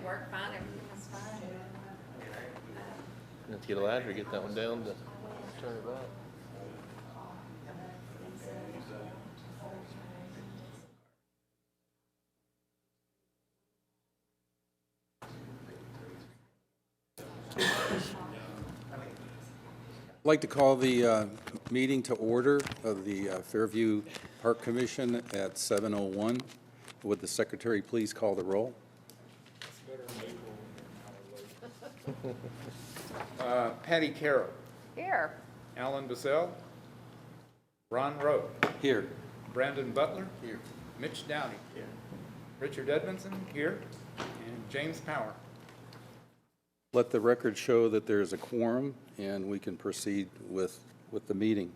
worked fine, everything was fine. Let's get a ladder, get that one down to turn it back. I'd like to call the meeting to order of the Fairview Park Commission at 7:01. Would the secretary please call the roll? Patty Carroll, Here. Alan Bazell, Ron Rowe, Here. Brandon Butler. Here. Mitch Downey. Here. Richard Edmondson, here, and James Power. Let the record show that there is a quorum, and we can proceed with the meeting.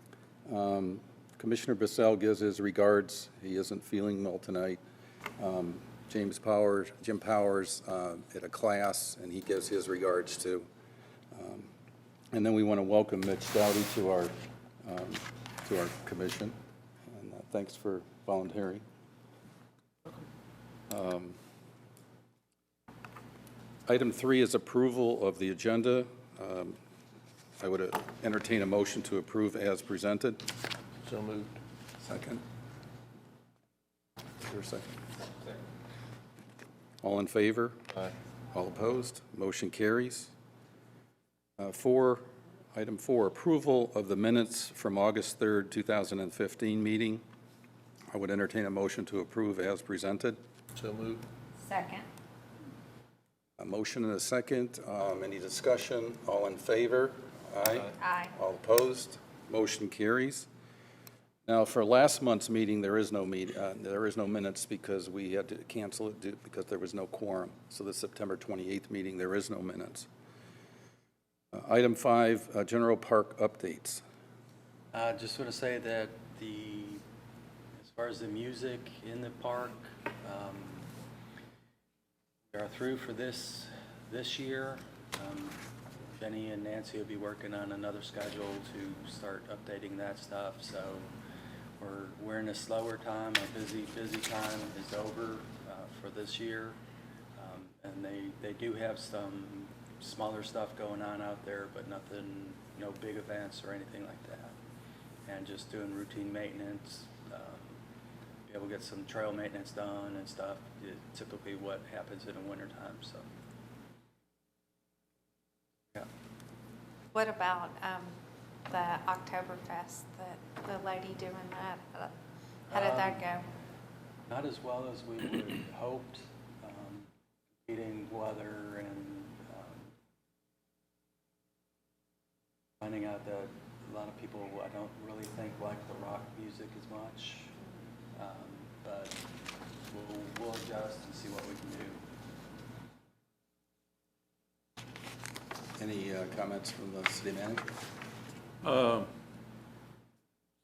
Commissioner Bissell gives his regards. He isn't feeling well tonight. Jim Powers at a class, and he gives his regards too. And then we want to welcome Mitch Dowdy to our commission, and thanks for volunteering. Item 3 is approval of the agenda. I would entertain a motion to approve as presented. So moved. Second. Is there a second? All in favor? Aye. All opposed? Motion carries. Item 4, approval of the minutes from August 3rd, 2015 meeting. I would entertain a motion to approve as presented. So moved. Second. A motion and a second. Any discussion? All in favor? Aye. Aye. All opposed? Motion carries. Now, for last month's meeting, there is no minutes because we had to cancel it because there was no quorum. So the September 28th meeting, there is no minutes. Item 5, general park updates. Just want to say that as far as the music in the park, we are through for this year. Benny and Nancy will be working on another schedule to start updating that stuff. So we're in a slower time. A busy time is over for this year, and they do have some smaller stuff going on out there, but nothing, no big events or anything like that. And just doing routine maintenance, be able to get some trail maintenance done and stuff, typically what happens in the wintertime, so. Yeah. What about the Oktoberfest, the lady doing that? How did that go? Not as well as we would hoped, competing weather and finding out that a lot of people, I don't really think like the rock music as much, but we'll adjust and see what we can do. Any comments from the city manager?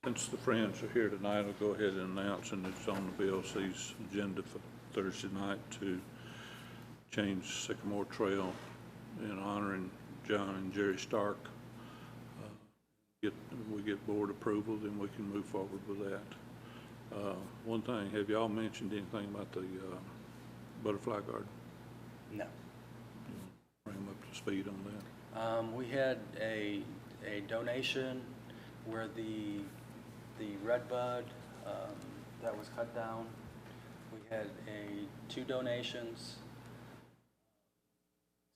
Since the Friends are here tonight, I'll go ahead and announce, and it's on the BLC's agenda for Thursday night, to change Sycamore Trail in honoring John and Jerry Stark. We get board approval, then we can move forward with that. One thing, have y'all mentioned anything about the butterfly garden? No. Bring them up to speed on that. We had a donation where the redbud that was cut down, we had two donations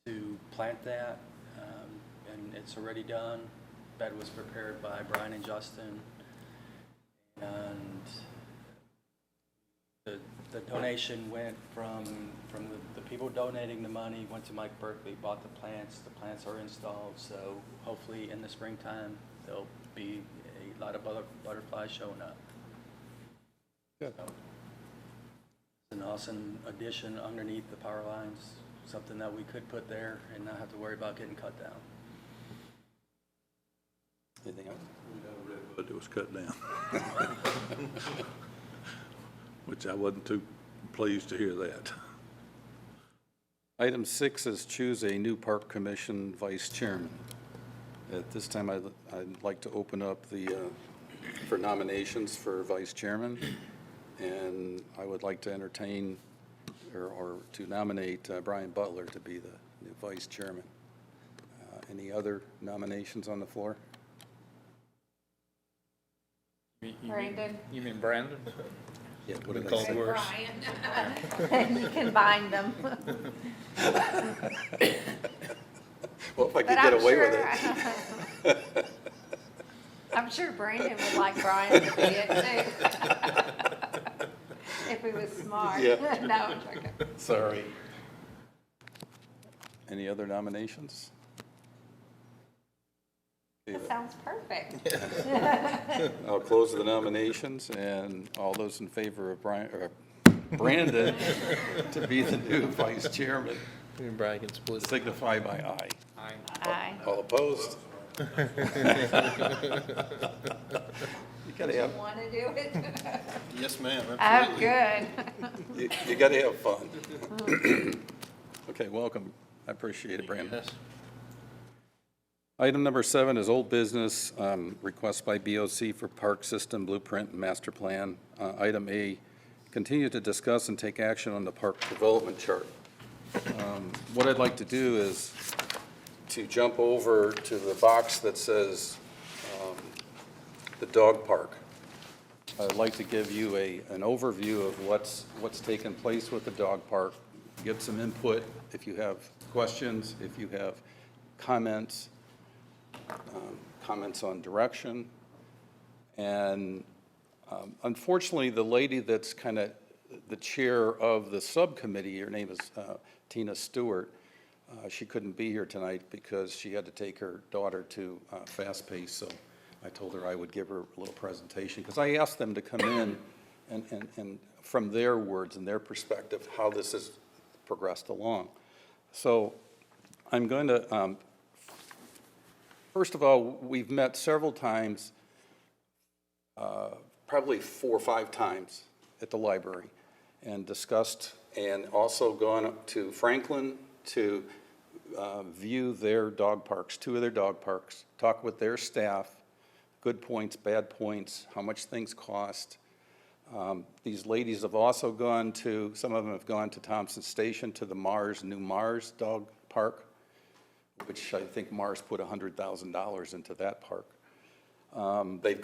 to plant that, and it's already done. Bed was prepared by Brian and Justin, and the donation went from the people donating the money, went to Mike Berkeley, bought the plants are installed, so hopefully in the springtime there'll be a lot of butterflies showing up. Good. So, it's an awesome addition underneath the power lines, something that we could put there and not have to worry about getting cut down. Anything else? But it was cut down. Which I wasn't too pleased to hear that. Item 6 is choose a new park commission vice chairman. At this time, I'd like to open up for nominations for vice chairman, and I would like to entertain or to nominate Brian Butler to be the new vice chairman. Any other nominations on the floor? Brandon. You mean Brandon? Yeah, what did I Called say? worse. Brian. You combine them. Well, if I could But get I'm away with sure, it. I'm sure Brandon would like Brian to be it too. If he was smart. Yeah. No, I'm joking. Sorry. Any other nominations? That sounds perfect. I'll close the nominations, and all those in favor of Brandon to be the new vice chairman Me and Brian can split it. signify by aye. Aye. Aye. All opposed? You gotta have, Want to do it? Yes, ma'am, Oh, good. you gotta have fun. Okay, welcome. I appreciate it, Brandon. Yes. Item number 7 is old business, request by BOC for park system blueprint and master plan. Item A, continue to discuss and take action on the park development chart. What I'd like to do is to jump over to the box that says the dog park. I'd like to give you an overview of what's taken place with the dog park, get some input if you have questions, if you have comments, comments on direction. And unfortunately, the lady that's kind of the chair of the subcommittee, her name is Tina Stewart, she couldn't be here tonight because she had to take her daughter to Fast Pace, so I told her I would give her a little presentation, because I asked them to come in and from their words and their perspective, how this has progressed along. So I'm going to, first of all, we've met several times, probably 4 or 5 times at the library, and discussed, and also gone up to Franklin to view their dog parks, 2 of their dog parks, talk with their staff, good points, bad points, how much things cost. These ladies have also gone to, some of them have gone to Thompson Station, to the New Mars Dog Park, which I think Mars put $100,000 into that park. They've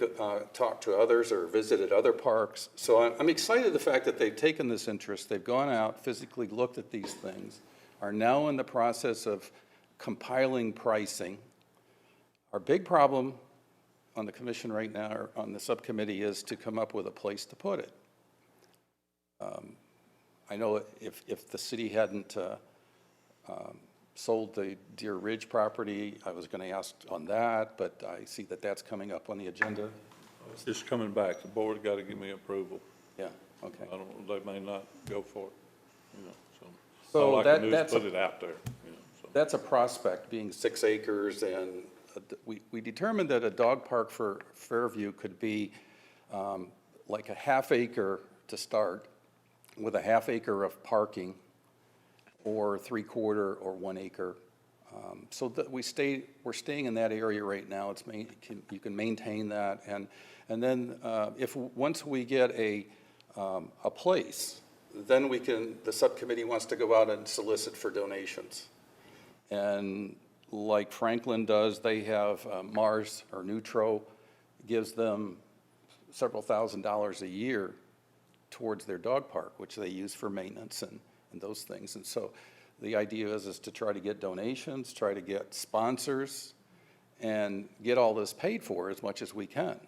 talked to others or visited other parks. So I'm excited the fact that they've taken this interest. They've gone out, physically looked at these things, are now in the process of compiling pricing. Our big problem on the commission right now, or on the subcommittee, is to come up with a place to put it. I know if the city hadn't sold the Deer Ridge property, I was going to ask on that, but I see that that's coming up on the agenda. It's coming back. The board got to give me approval. Yeah, okay. I don't, they may not go for it, you know, so. So All I can do is that's put it out there, you know, so. That's a prospect, being 6 acres, and we determined that a dog park for Fairview could be like a half acre to start, with a half acre of parking, or 3/4 or 1 acre. So that we're staying in that area right now. You can maintain that, and then once we get a place, then the subcommittee wants to go out and solicit for donations. And like Franklin does, they have Mars or Neutro gives them several $1,000s a year towards their dog park, which they use for maintenance and those things. And so the idea is to try to get donations, try to get sponsors, and get all this paid for as much as we can.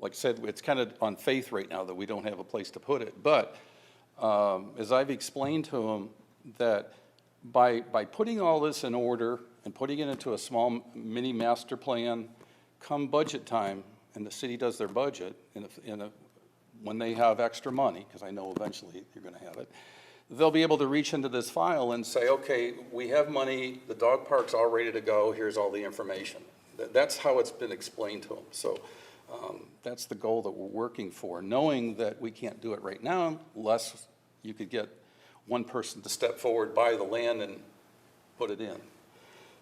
Like I said, it's kind of on faith right now that we don't have a place to put it. But as I've explained to them, that by putting all this in order and putting it into a small mini master plan, come budget time, and the city does their budget, when they have extra money, because I know eventually you're going to have it, they'll be able to reach into this file and say, okay, we have money, the dog park's all ready to go, here's all the information. That's how it's been explained to them. So that's the goal that we're working for, knowing that we can't do it right now unless you could get one person to step forward, buy the land, and put it in.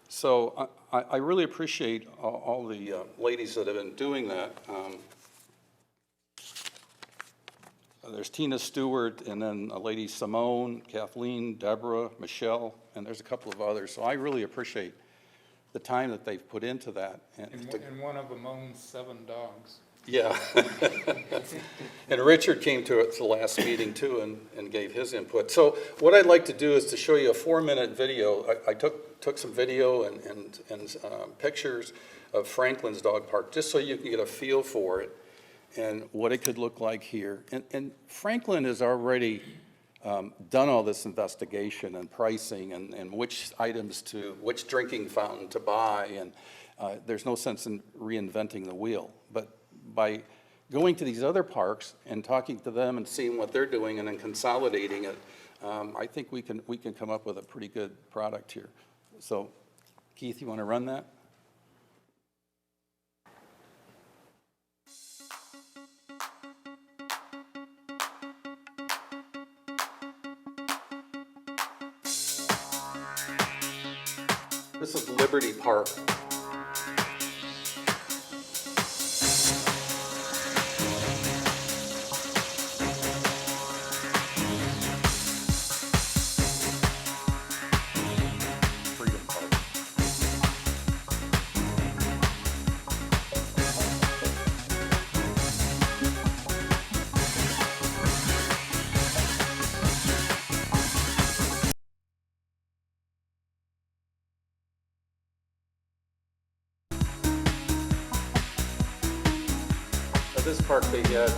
So I really appreciate all the ladies that have been doing that. there's Tina Stewart, and then a lady Simone, Kathleen, Deborah, Michelle, and there's a couple of others. So I really appreciate the time that they've put into that. And one of them owns 7 dogs. Yeah. And Richard came to it the last meeting too and gave his input. So what I'd like to do is to show you a 4-minute video. I took some video and pictures of Franklin's Dog Park, just so you can get a feel for it and what it could look like here. And Franklin has already done all this investigation and pricing and which items which drinking fountain to buy, and there's no sense in reinventing the wheel. But by going to these other parks and talking to them and seeing what they're doing and then consolidating it, I think we can come up with a pretty good product here. So, Keith, you want to run that? This is Liberty Park. Freedom Park. At this park, they had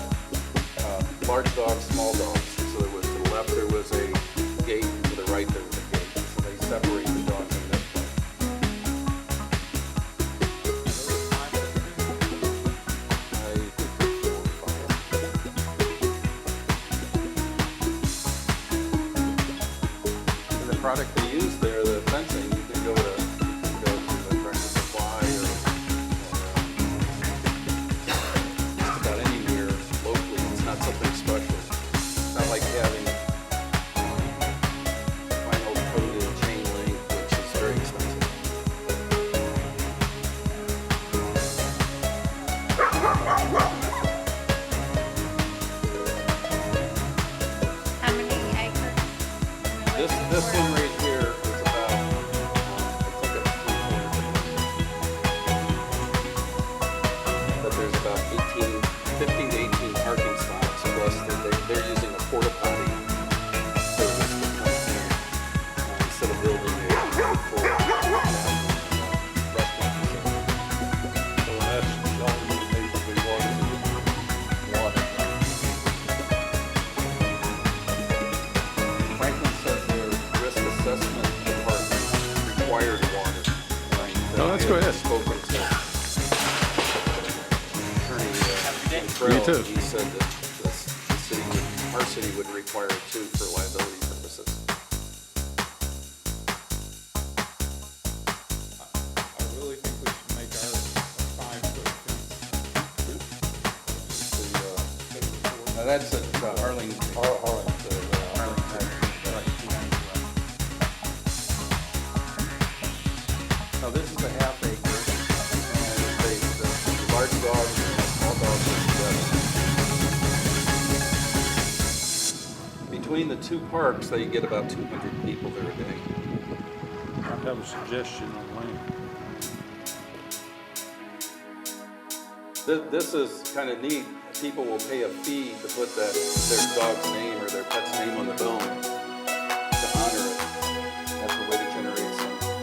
large dogs, small dogs. So there was, to the left, there was a gate, to the right, there was a gate. So they separate the dogs in this one. I think it's 4 or 5. And the product they use there, the fencing, you can go to the Tractor Supply or just about anywhere locally. It's not something special. It's not like having vinyl coated chain link, which is very expensive. How many acres? This one right here is about, it's like a 300. But there's about 15 to 18 parking spots, plus they're using a porta potty service that comes in instead of building a full restaurant facility. So that's the only thing that needs to be water. Franklin says their risk assessment department required water. No, that's go ahead. Spoken to Attorney Trail, You too. he said that our city would require it too for liability purposes. I really think we should make ours a 5-foot fence. Now that's at Arlington. Now this is a half acre, and the large dogs and small dogs are together. Between the two parks, they get about 200 people there a day. I have a suggestion on land. This is kind of neat. People will pay a fee to put their dog's name or their pet's name on the bone to honor it. That's a way to generate some funds.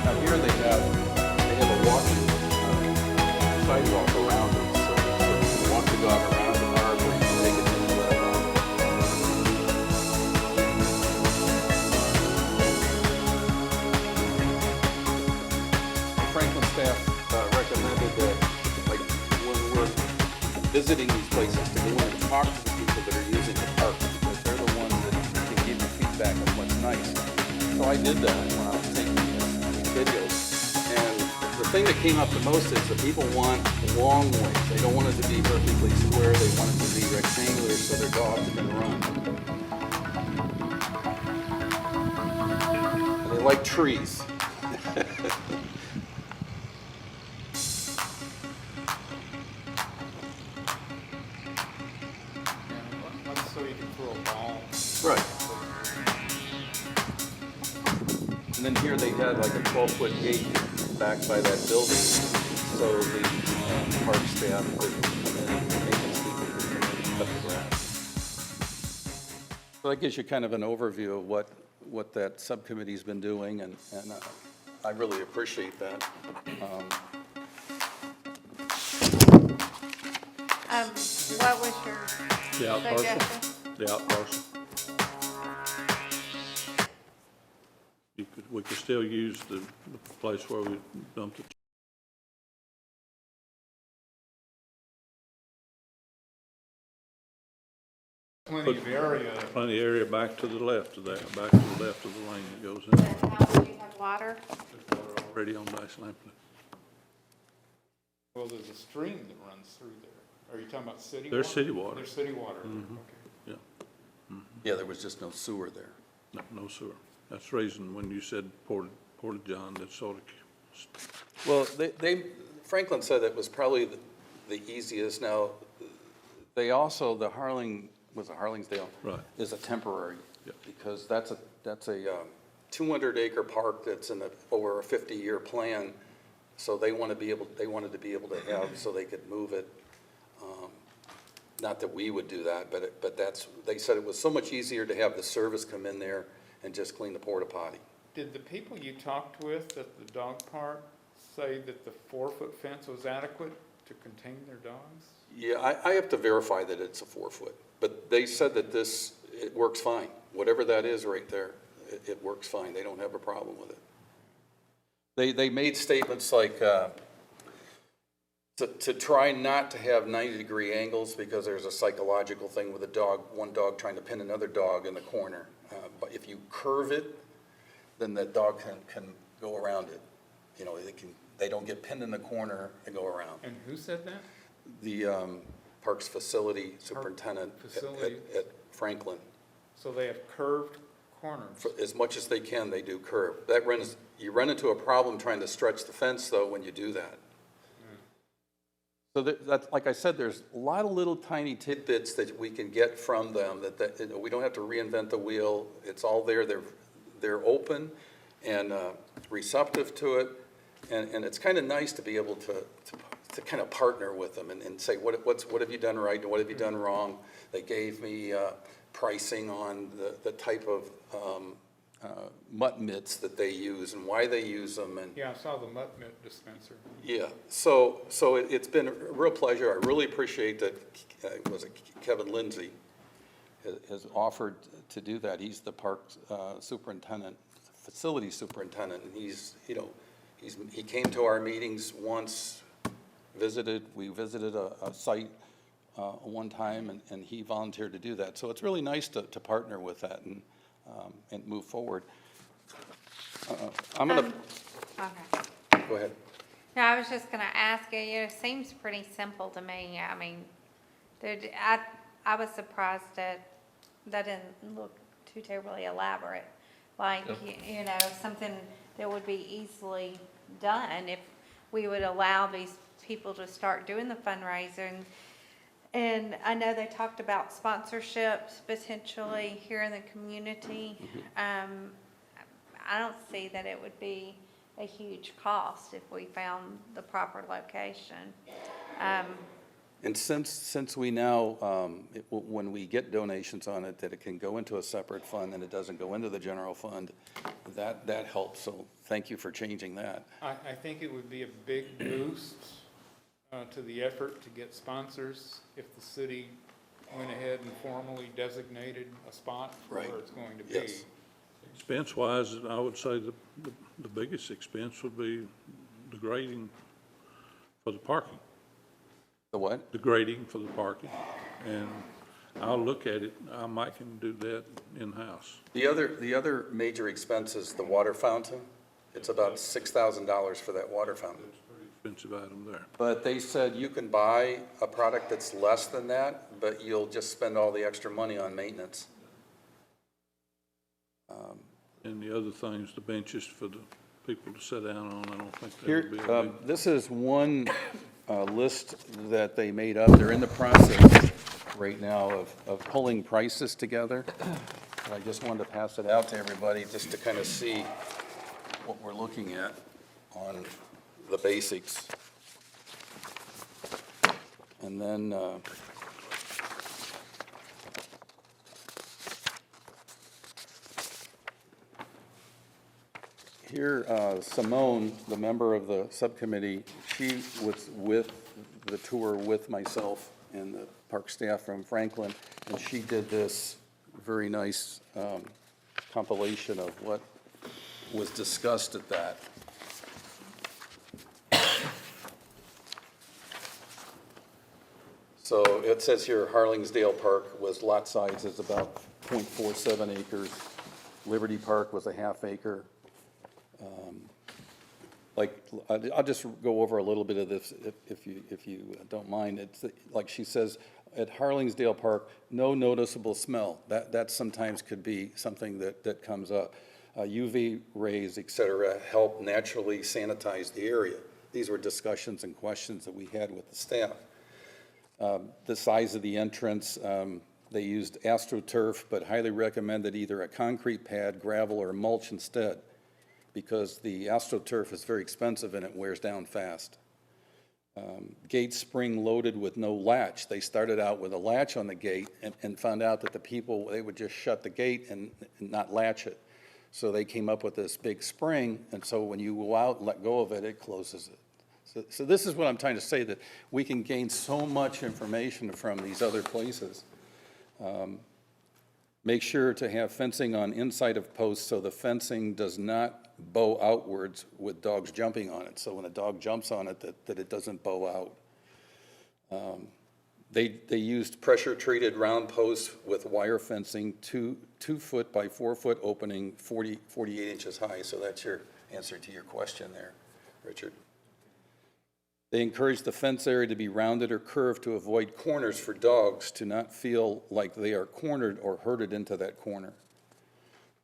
Now here they have a walking sidewalk around it, so you can walk the dog around the park, or you can take it to the Franklin staff recommended that, like, when we're visiting these places, to go in and talk to the people that are using the park, because they're the ones that can give you feedback on what's nice. So I did that when I was taking these videos. And the thing that came up the most is that people want long ways. They don't want it to be perfectly square. They want it to be rectangular so their dogs can run. like trees. Let's so you can throw a ball. Right. And then here they had like a 12-foot gate back by that building, so the park staff could come in and maintenance people could come in and cut the grass. So that gives you kind of an overview of what that subcommittee's been doing, and I really appreciate that. What was your The out parcel? suggestion? The out parcel. We could still use the place where we dumped it. Plenty of area. Plenty of area back to the left of that, back to the left of the lane that goes in. How do you have water? Already on Dice Lampley. Well, there's a stream that runs through there. Are you talking about city water? There's city water. There's city water. Mhm. Okay. Yeah, Yeah, there was just no sewer there. no sewer. That's the reason when you said Porta John, that sort of, Well, Franklin said it was probably the easiest. Now, they also, the Harlingsdale? Right. Is a temporary. Yep. Because that's a 200-acre park that's over a 50-year plan. So they wanted to be able to have, so they could move it. Not that we would do that, but they said it was so much easier to have the service come in there and just clean the porta potty. Did the people you talked with at the dog park say that the 4-foot fence was adequate to contain their dogs? Yeah, I have to verify that it's a 4-foot, but they said that it works fine. Whatever that is right there, it works fine. They don't have a problem with it. They made statements like, to try not to have 90-degree angles because there's a psychological thing with one dog trying to pin another dog in the corner. But if you curve it, then the dog can go around it. You know, they don't get pinned in the corner and go around. And who said that? The Parks Facility Superintendent Facility. at Franklin. So they have curved corners. As much as they can, they do curve. You run into a problem trying to stretch the fence, though, when you do that. So that's, like I said, there's a lot of little tiny tidbits that we can get from them that we don't have to reinvent the wheel. It's all there. They're open and receptive to it. And it's kind of nice to be able to kind of partner with them and say, what have you done right and what have you done wrong? They gave me pricing on the type of mutt mitts that they use and why they use them. And Yeah, I saw the mutt mitt dispenser. yeah, so it's been a real pleasure. I really appreciate that, Kevin Lindsay has offered to do that. He's the park superintendent, facility superintendent, and he came to our meetings once, we visited a site one time, and he volunteered to do that. So it's really nice to partner with that and move forward. I'm gonna, Okay. go ahead. No, I was just gonna ask you, it seems pretty simple to me. I mean, I was surprised that didn't look too terribly elaborate. Like, you know, something that would be easily done if we would allow these people to start doing the fundraising. And I know they talked about sponsorships potentially here in the community. I don't see that it would be a huge cost if we found the proper location. And since we now, when we get donations on it, that it can go into a separate fund and it doesn't go into the general fund, that helps. So thank you for changing that. I think it would be a big boost to the effort to get sponsors if the city went ahead and formally designated a spot for Right. where it's going to be. Yes. expense-wise, I would say the biggest expense would be the grading for the parking. The what? The grading for the parking, and I'll look at it. I might can do that in-house. The other major expense is the water fountain. It's about $6,000 for that water fountain. Expensive item there. But they said you can buy a product that's less than that, but you'll just spend all the extra money on maintenance. And the other things, the benches for the people to sit down on, I don't think that Here, would be a big. this is one list that they made up. They're in the process right now of pulling prices together. And I just wanted to pass it out to everybody just to kind of see what we're looking at on the basics. And then, here, Simone, the member of the subcommittee, she was with the tour with myself and the park staff from Franklin, and she did this very nice compilation of what was discussed at that. So it says here Harlingsdale Park was, lot size is about 0.47 acres. Liberty Park was a half acre. I'll just go over a little bit of this if you don't mind. It's like she says, at Harlingsdale Park, no noticeable smell. That sometimes could be something that comes up. UV rays, et cetera, help naturally sanitize the area. These were discussions and questions that we had with the staff. The size of the entrance, they used AstroTurf, but highly recommended either a concrete pad, gravel, or mulch instead, because the AstroTurf is very expensive and it wears down fast. Gate spring loaded with no latch. They started out with a latch on the gate and found out that the people, they would just shut the gate and not latch it. So they came up with this big spring, and so when you go out and let go of it, it closes it. So this is what I'm trying to say, that we can gain so much information from these other places. Make sure to have fencing on inside of posts so the fencing does not bow outwards with dogs jumping on it. So when a dog jumps on it, that it doesn't bow out. They used pressure-treated round posts with wire fencing, 2 foot by 4 foot opening, 48 inches high. So that's your answer to your question there, Richard. They encourage the fence area to be rounded or curved to avoid corners for dogs to not feel like they are cornered or herded into that corner.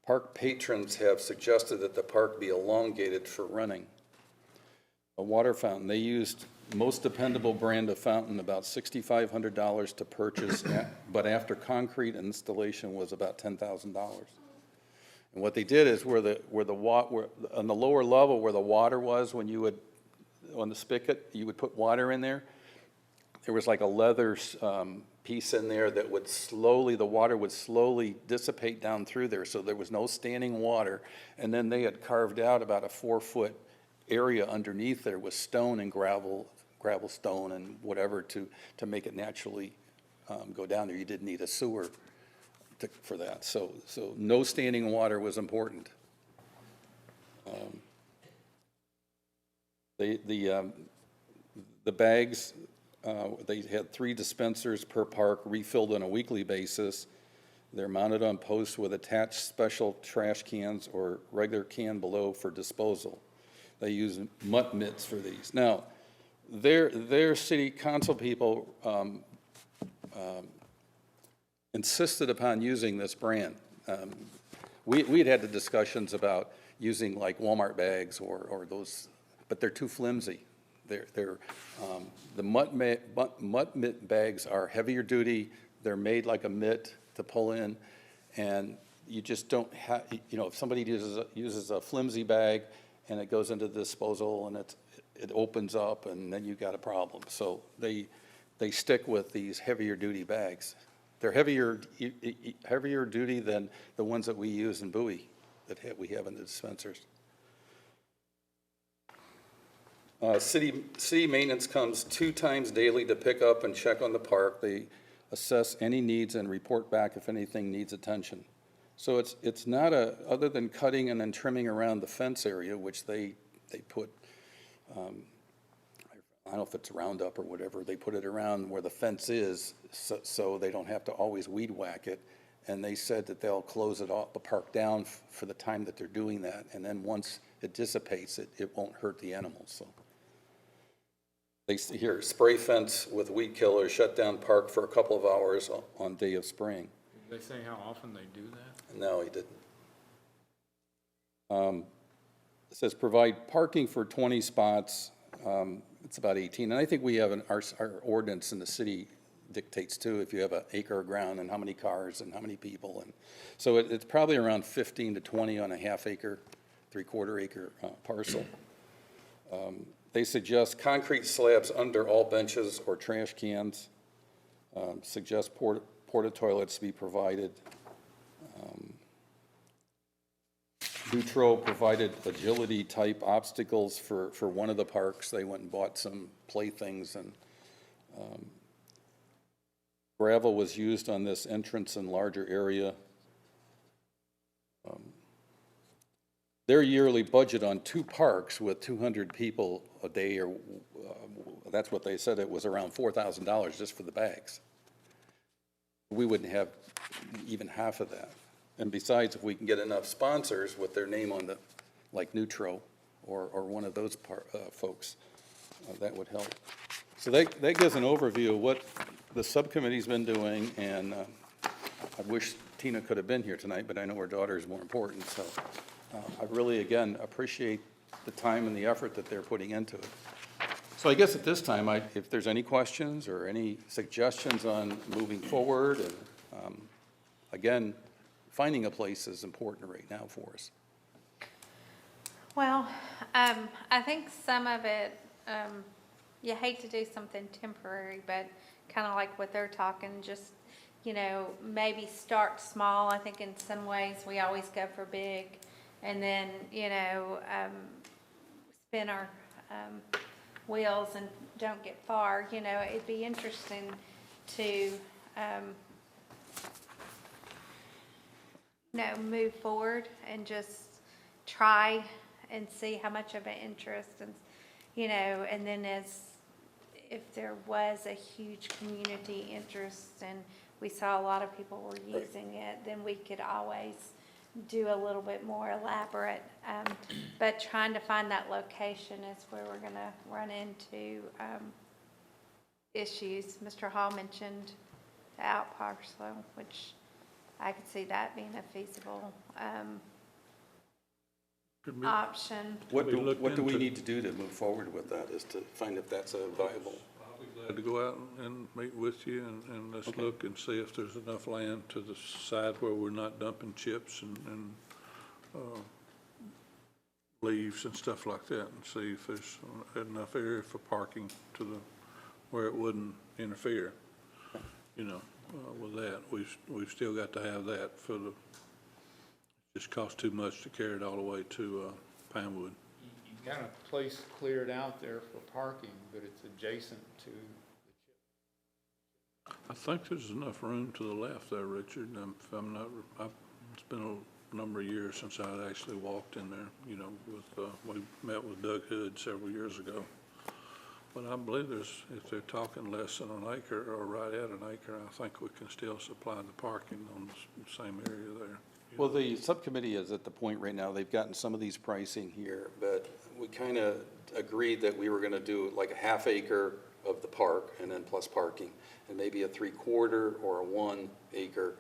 Park patrons have suggested that the park be elongated for running. A water fountain, they used most dependable brand of fountain, about $6,500 to purchase, but after concrete installation was about $10,000. And what they did is where on the lower level where the water was, when you would, on the spigot, you would put water in there. There was like a leather piece in there that would slowly, the water would slowly dissipate down through there, so there was no standing water. And then they had carved out about a 4 foot area underneath there with stone and gravel stone and whatever to make it naturally go down there. You didn't need a sewer for that. So no standing water was important. The bags, they had 3 dispensers per park refilled on a weekly basis. They're mounted on posts with attached special trash cans or regular can below for disposal. They use mutt mitts for these. Now, their city council people insisted upon using this brand. We'd had the discussions about using like Walmart bags or those, but they're too flimsy. The mutt mitt bags are heavier duty. They're made like a mitt to pull in, and you just don't have, if somebody uses a flimsy bag and it goes into disposal and it opens up and then you got a problem. So they stick with these heavier duty bags. They're heavier duty than the ones that we use in Bowie that we have in the dispensers. City maintenance comes 2 times daily to pick up and check on the park. They assess any needs and report back if anything needs attention. So it's not other than cutting and then trimming around the fence area, which they put, I don't know if it's Roundup or whatever, they put it around where the fence is so they don't have to always weed whack it. And they said that they'll close it off, the park down for the time that they're doing that. And then once it dissipates, it won't hurt the animals. So they here, spray fence with weed killer, shut down park for a couple of hours on day of spraying. Did they say how often they do that? No, he didn't. It says provide parking for 20 spots. It's about 18. And I think we have our ordinance in the city dictates too, if you have an acre of ground and how many cars and how many people. And so it's probably around 15 to 20 on a half acre, 3/4 acre parcel. They suggest concrete slabs under all benches or trash cans. Suggest porta toilets to be provided. Neutral provided agility-type obstacles for one of the parks. They went and bought some playthings, and gravel was used on this entrance and larger area. Their yearly budget on 2 parks with 200 people a day, or that's what they said, it was around $4,000 just for the bags. We wouldn't have even half of that. And besides, if we can get enough sponsors with their name on the, like Nutro or one of those folks, that would help. So that gives an overview of what the subcommittee's been doing, and I wish Tina could have been here tonight, but I know her daughter is more important, so I really, again, appreciate the time and the effort that they're putting into it. So I guess at this time, if there's any questions or any suggestions on moving forward, and again, finding a place is important right now for us. Well, I think some of it, you hate to do something temporary, but kind of like what they're talking, just, maybe start small. I think in some ways we always go for big, and then, spin our wheels and don't get far. It'd be interesting to, move forward and just try and see how much of an interest, and and then if there was a huge community interest and we saw a lot of people were using it, then we could always do a little bit more elaborate. But trying to find that location is where we're going to run into issues. Mr. Hall mentioned the out parcel, which I could see that being a feasible option. What we look do we into- need to do to move forward with that, is to find if that's a viable? I'll be glad to go out and meet with you, and let's Okay. look and see if there's enough land to the side where we're not dumping chips and leaves and stuff like that, and see if there's enough area for parking where it wouldn't interfere, with that. We've still got to have that it just costs too much to carry it all the way to Pinewood. You've got a place cleared out there for parking, but it's adjacent to I think there's enough room to the left there, Richard. If I'm not, it's been a number of years since I actually walked in there, we met with Doug Hood several years ago. But I believe if they're talking less than an acre or right at an acre, I think we can still supply the parking on the same area there. Well, the subcommittee is at the point right now, they've gotten some of these pricing here, but we kind of agreed that we were going to do like a half acre of the park and then plus parking, and maybe a 3/4 or a 1 acre,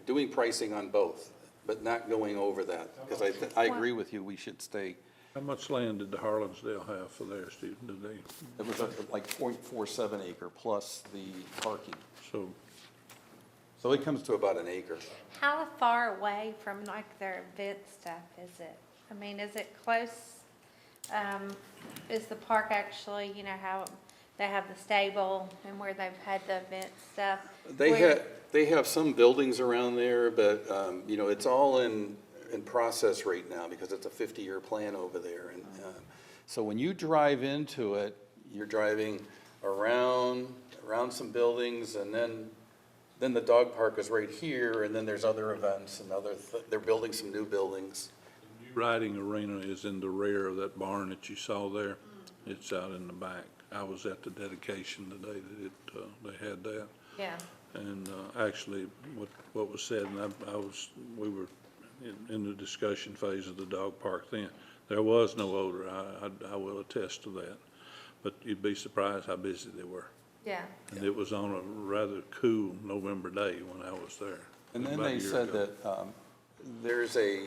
doing pricing on both, but not going over that, because I agree with you, we should stay. How much land did the Harlansdale have for theirs, Steve? Did they, It was like 0.47 acre plus the parking. So it comes to about an acre. How far away from like their event stuff is it? I mean, is it close? Is the park actually, how they have the stable and where they've had the event stuff? They have some buildings around there, but, it's all in process right now because it's a 50-year plan over there. And so when you drive into it, you're driving around some buildings, and then the dog park is right here, and then there's other events and they're building some new buildings. riding arena is in the rear of that barn that you saw there. It's out in the back. I was at the dedication the day that they had that. Yeah. And actually, what was said, and we were in the discussion phase of the dog park then. There was no odor. I will attest to that. But you'd be surprised how busy they were. Yeah. And it was on a rather cool November day when I was there. And then about a they year said ago. that there's a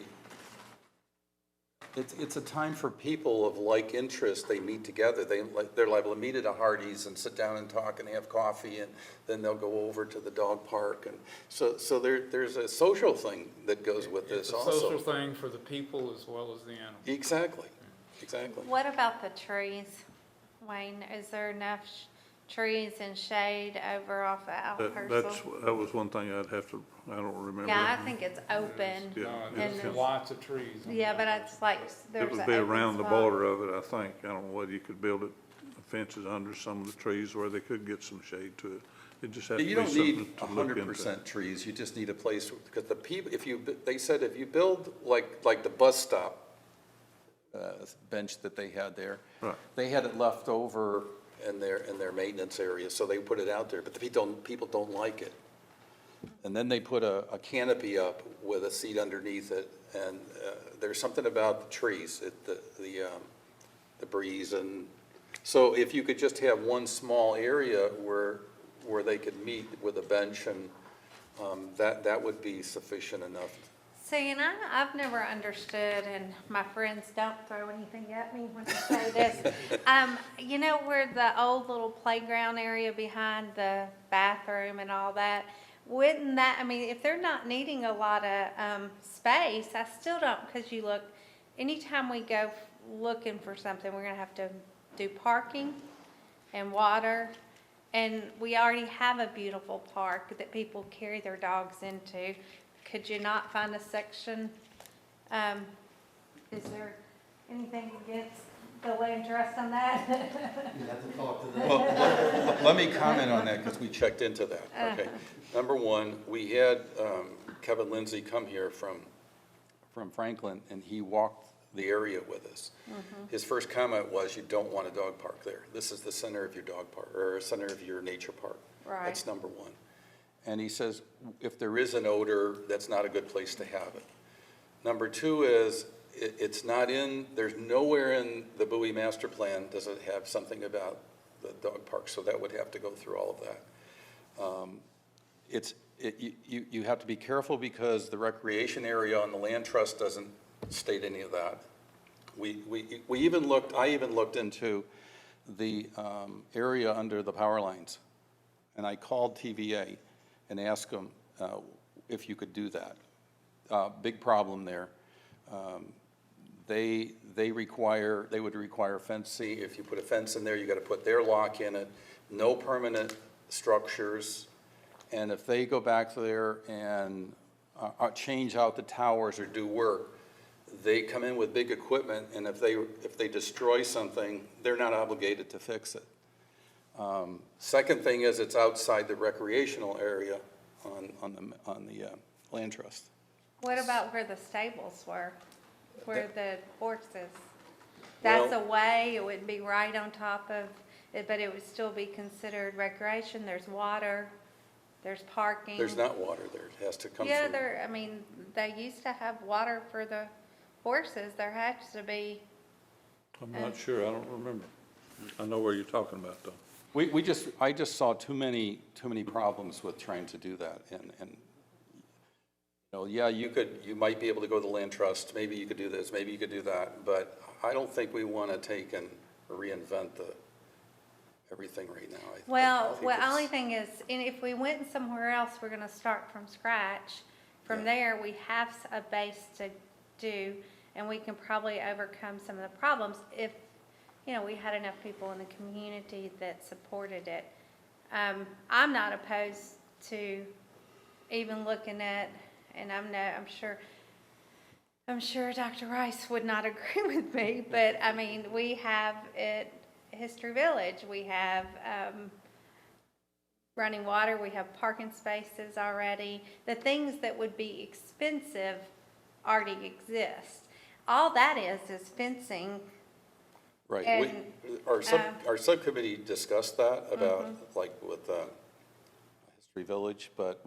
It's a time for people of like interest, they meet together, they're liable to meet at a Hardee's and sit down and talk and have coffee, and then they'll go over to the dog park, and so there's a social thing that goes with this It's a also. social thing for the people as well as the animals. Exactly, exactly. What about the trees, Wayne? Is there enough trees and shade over off the out parcel? That was one thing I'd have to, I don't remember. Yeah, I think it's open. Yeah, No, And there's lots of trees. on Yeah, the but road. it's like, there's It an would be open around the spot. border of it, I think. I don't know whether you could build it, fences under some of the trees where they could get some shade to it. It just had to be You don't something need to look into. 100% trees, you just need a place, because the people, they said if you build like the bus stop bench that they had there, Right. they had it left over in their maintenance area, so they put it out there, but the people don't like it. And then they put a canopy up with a seat underneath it, and there's something about the trees, the breeze, and so if you could just have one small area where they could meet with a bench, and that would be sufficient enough. See, and I've never understood, and my friends don't throw anything at me when I say this. You know where the old little playground area behind the bathroom and all that? Wouldn't that, I mean, if they're not needing a lot of space, I still don't, because you look, anytime we go looking for something, we're gonna have to do parking and water. And we already have a beautiful park that people carry their dogs into. Could you not find a section? Is there anything against the land trust on that? Well, let me comment on that, because we checked into that, okay? Number one, we had Kevin Lindsay come here from Franklin, and he walked the area with us. His first comment was, you don't want a dog park there. This is the center of your dog park, or center of your nature park. Right. That's number one. And he says, if there is an odor, that's not a good place to have it. Number two is, it's not in, there's nowhere in the Bowie master plan does it have something about the dog park, so that would have to go through all of that. You have to be careful, because the recreation area on the land trust doesn't state any of that. I even looked into the area under the power lines, and I called TVA and asked them if you could do that. Big problem there. They would require fencing. If you put a fence in there, you got to put their lock in it. No permanent structures. And if they go back there and change out the towers or do work, they come in with big equipment, and if they destroy something, they're not obligated to fix it. Second thing is, it's outside the recreational area on the land trust. What about where the stables were, where the horses? That's Well- away, it would be right on top of it, but it would still be considered recreation. There's water, there's parking. There's not water there, it has to come Yeah, from. they used to have water for the horses. There has to be. I'm not sure, I don't remember. I know where you're talking about, though. I just saw too many problems with trying to do that, and you know, yeah, you might be able to go to the land trust, maybe you could do this, maybe you could do that, but I don't think we want to take and reinvent everything right now. I think The it's- only thing is, and if we went somewhere else, we're gonna start from scratch. From Yeah. there, we have a base to do, and we can probably overcome some of the problems if, we had enough people in the community that supported it. I'm not opposed to even looking at, and I'm sure Dr. Rice would not agree with me, but I mean, we have at History Village, we have running water, we have parking spaces already. The things that would be expensive already exist. All that is fencing. Right, And, our subcommittee discussed that about, like, with History Village, but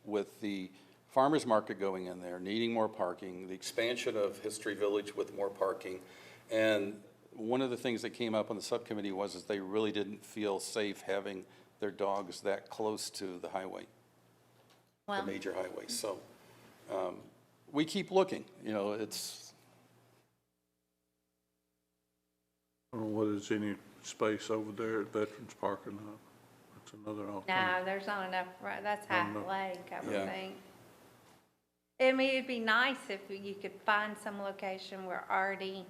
with the farmer's market going in there, needing more parking, the expansion of History Village with more parking, and one of the things that came up on the subcommittee was they really didn't feel safe having their dogs that close to the highway, the Well, major highway, so we keep looking, it's. there's any space over there at Veterans Park or not. That's another alternative. No, there's not enough, right, that's half no. lake, I would Yeah. think. I mean, it'd be nice if you could find some location we're already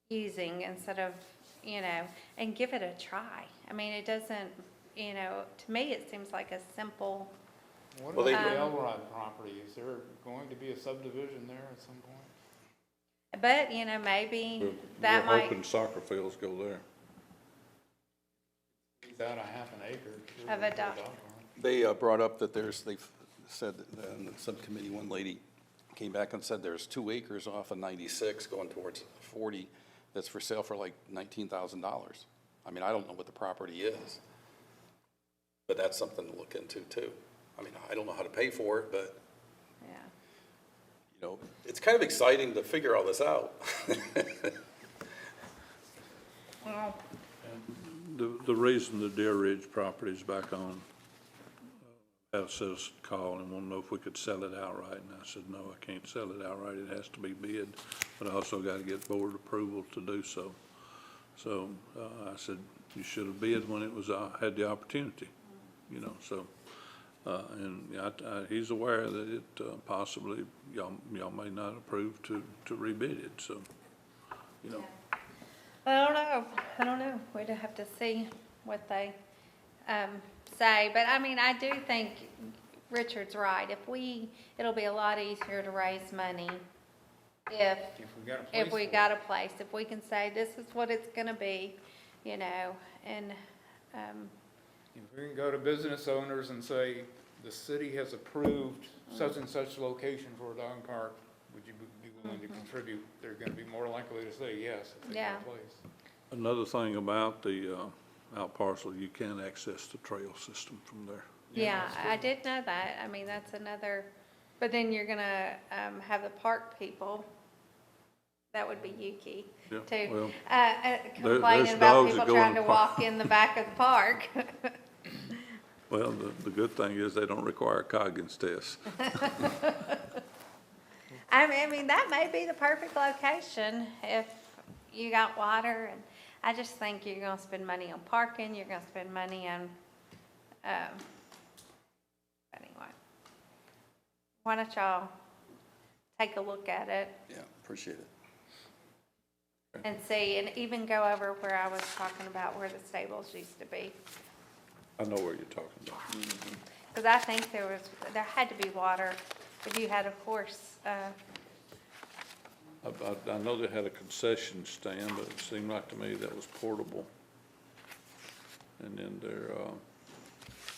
using instead of, and give it a try. I mean, it doesn't, to me, it seems like a simple, What Well, about they- the Elrod property? Is there going to be a subdivision there at some point? but, maybe that We're might, hoping soccer fields go there. It's out a half an acre. sure, Of a for dog. park. They brought up that they've said, in the subcommittee, one lady came back and said there's 2 acres off of 96 going towards 40 that's for sale for like $19,000. I mean, I don't know what the property is, but that's something to look into too. I mean, I don't know how to pay for it, but, yeah. it's kind of exciting to figure all this out. Well, The reason the Deer Ridge property is back on, had a citizen call and wanted to know if we could sell it outright, and I said, no, I can't sell it outright, it has to be bid, but I also got to get board approval to do so. So, I said, you should have bid when it was, had the opportunity, so, and he's aware that it, possibly, y'all may not approve to rebid it, so, I don't know. We'd have to see what they say. But I mean, I do think Richard's right. It'll be a lot easier to raise money if If we got a place for it. if we can say, this is what it's gonna be, and, If we can go to business owners and say, the city has approved such and such location for a dog park, would you be willing to contribute? They're gonna be more likely to say yes if they Yeah. got a place. Another thing about the out parcel, you can access the trail system from there. yeah, I did know that. I mean, that's another, but then you're gonna, have the park people, that would be Yuki, Yeah, too, well, complaining there's about dogs people that go in trying to the park. walk in the back of the park. Well, the good thing is they don't require Coggins tests. I mean, that may be the perfect location if you got water, and I just think you're gonna spend money on parking, you're gonna spend money on, anyway. Why don't y'all take a look at it Yeah, appreciate it. and see, and even go over where I was talking about where the stables used to be. I know where you're talking about. Cause I think there had to be water, if you had a horse, I know they had a concession stand, but it seemed like to me that was portable. And then their,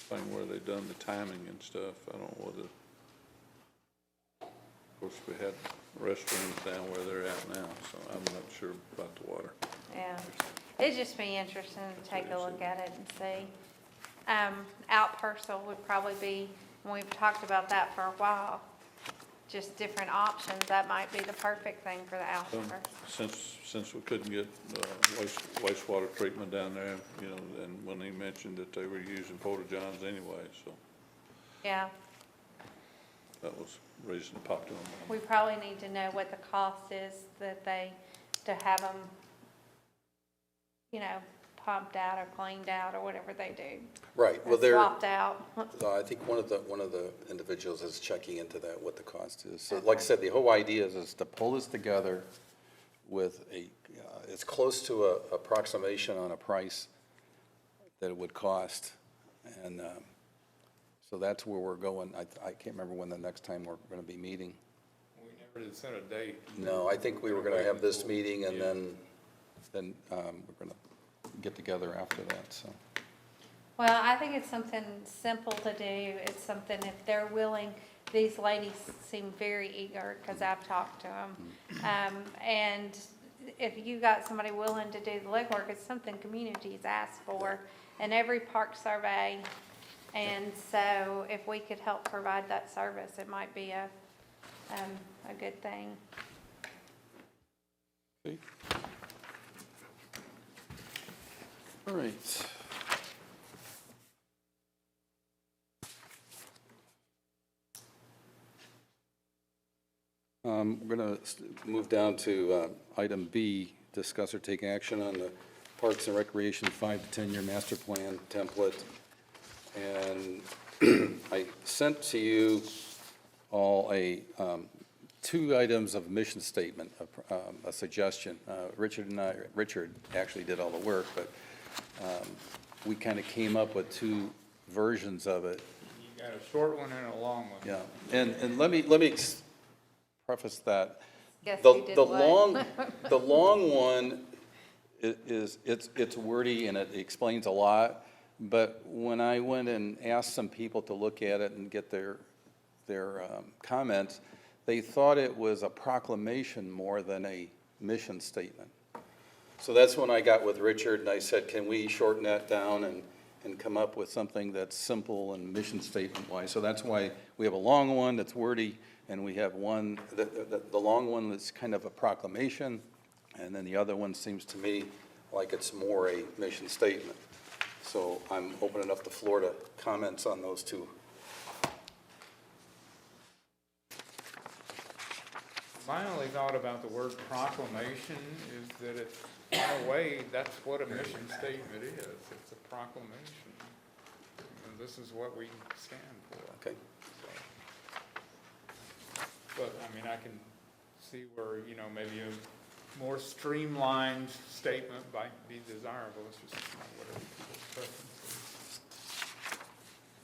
thing where they done the timing and stuff, I don't know whether, of course, we had restrooms down where they're at now, so I'm not sure about the water. yeah. It'd just be interesting to take a look at it and see. Out parcel would probably be, and we've talked about that for a while, just different options. That might be the perfect thing for the out parcel. Since we couldn't get, wastewater treatment down there, and when he mentioned that they were using Porta Johns anyway, so Yeah, that was the reason it popped in my mind. we probably need to know what the cost is to have them, pumped out or cleaned out or whatever they do. Right, well, Or they're, swapped out. I think one of the individuals is checking into that, what the cost is. So like I said, the whole idea is to pull this together with it's close to a approximation on a price that it would cost. And so that's where we're going. I can't remember when the next time we're gonna be meeting. We never did set a date. No, I think we were gonna have this meeting and then we're gonna get together after that, so. Well, I think it's something simple to do. It's something, if they're willing, these ladies seem very eager, because I've talked to them. And if you got somebody willing to do the legwork, it's something communities ask for in every park survey. And so if we could help provide that service, it might be a good thing. Okay. All right. We're going to move down to item B, discuss or take action on the Parks and Recreation 5 to 10-year master plan template. And I sent to you all two items of mission statement, a suggestion. Richard actually did all the work, but we kind of came up with two versions of it. You got a short one and a long one. Yeah, and let me preface that. Guess The who did the what? the long one it's wordy and it explains a lot, but when I went and asked some people to look at it and get their comments, they thought it was a proclamation more than a mission statement. So that's when I got with Richard and I said, can we shorten that down and come up with something that's simple and mission statement-wise? So that's why we have a long one that's wordy, and we have one, the long one that's kind of a proclamation, and then the other one seems to me like it's more a mission statement. So I'm opening up the floor to comments on those two. My only thought about the word proclamation is that it's, in a way, that's what a mission statement is. It's a proclamation. And this is what we stand for. Okay. But, I mean, I can see where, you know, maybe a more streamlined statement might be desirable. It's just not whatever people's preference is.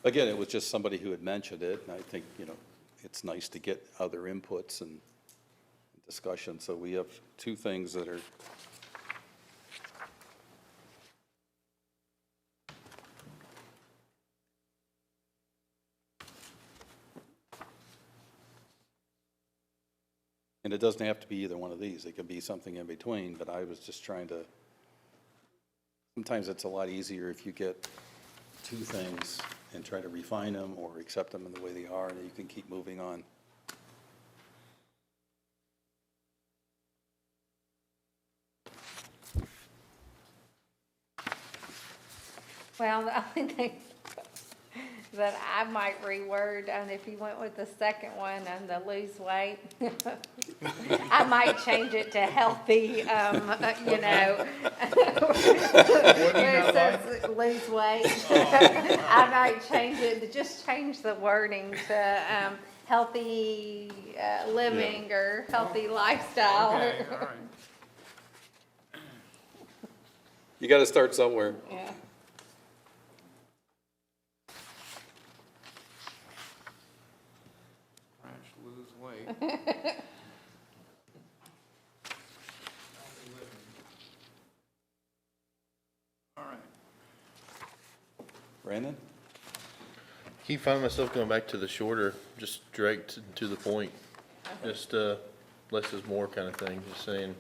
Again, it was just somebody who had mentioned it, and I think, you know, it's nice to get other inputs and discussion. So we have two things that are and it doesn't have to be either one of these. It could be something in between, but I was just trying to, sometimes it's a lot easier if you get two things and try to refine them or accept them in the way they are, and you can keep moving on. Well, the only thing that I might reword, and if you went with the second one and the lose weight, I might change it to healthy, you know. Where it says lose weight, I might change it, to just change the wording to, healthy, living or healthy lifestyle. Okay, all right. You got to start somewhere. Yeah. Crash, lose weight. All right. Brandon? Keep finding myself going back to the shorter, just direct to the point. Just, less is more kind of thing, just saying,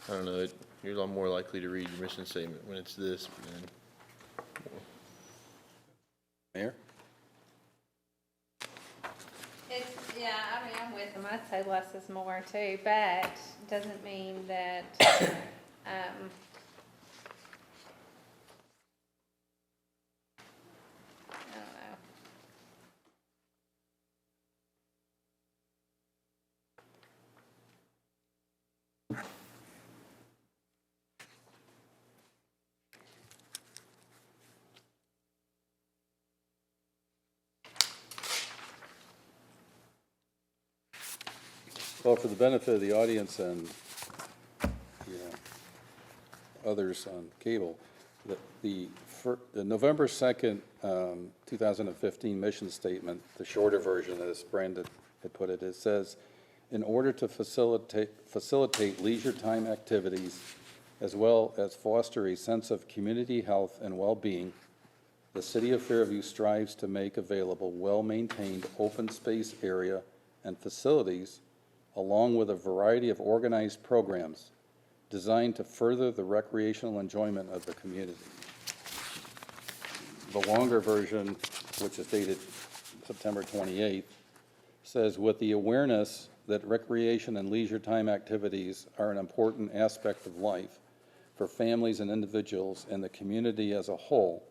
I don't know, you're a lot more likely to read your mission statement when it's this than Mayor? It's, yeah, I mean, I'm with them. I'd say less is more too, but doesn't mean that, I don't know. Well, for the benefit of the audience and, you know, others on cable, the November 2nd, 2015 mission statement, the shorter version, as Brandon had put it, it says, in order to facilitate leisure time activities as well as foster a sense of community health and well-being, the City of Fairview strives to make available well-maintained open space area and facilities along with a variety of organized programs designed to further the recreational enjoyment of the community. The longer version, which is dated September 28th, says, with the awareness that recreation and leisure time activities are an important aspect of life for families and individuals and the community as a whole,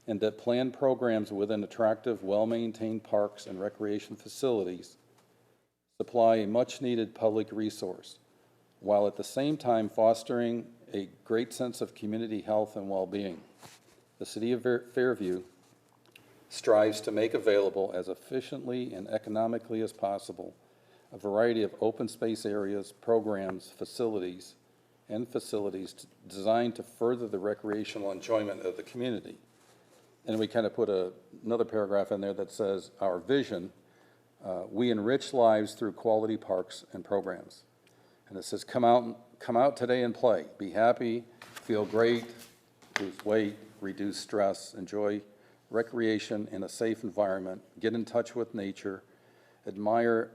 and that planned programs within attractive, well-maintained parks and recreation facilities supply a much-needed public resource. while at the same time fostering a great sense of community health and well-being. The City of Fairview strives to make available as efficiently and economically as possible a variety of open space areas, programs, facilities designed to further the recreational enjoyment of the community. And we kind of put another paragraph in there that says, our vision, we enrich lives through quality parks and programs. And it says, come out today and play. Be happy, feel great, lose weight, reduce stress, enjoy recreation in a safe environment, get in touch with nature, admire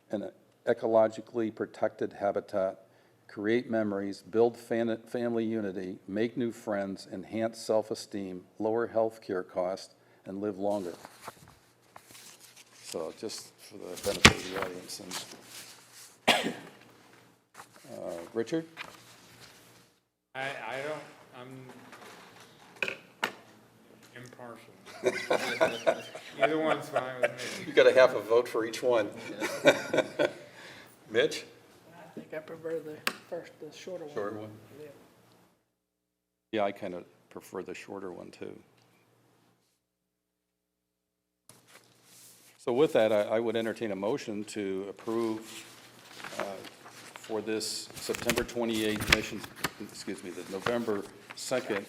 an ecologically protected habitat, create memories, build family unity, make new friends, enhance self-esteem, lower health care costs, and live longer. So just for the benefit of the audience. And, Richard? I'm impartial. Either one's fine with me. You got a half a vote for each one. Mitch? I think I prefer the shorter one. Shorter one? Yeah. Yeah, I kind of prefer the shorter one, too. So with that, I would entertain a motion to approve for this September 28th mission, the November 2nd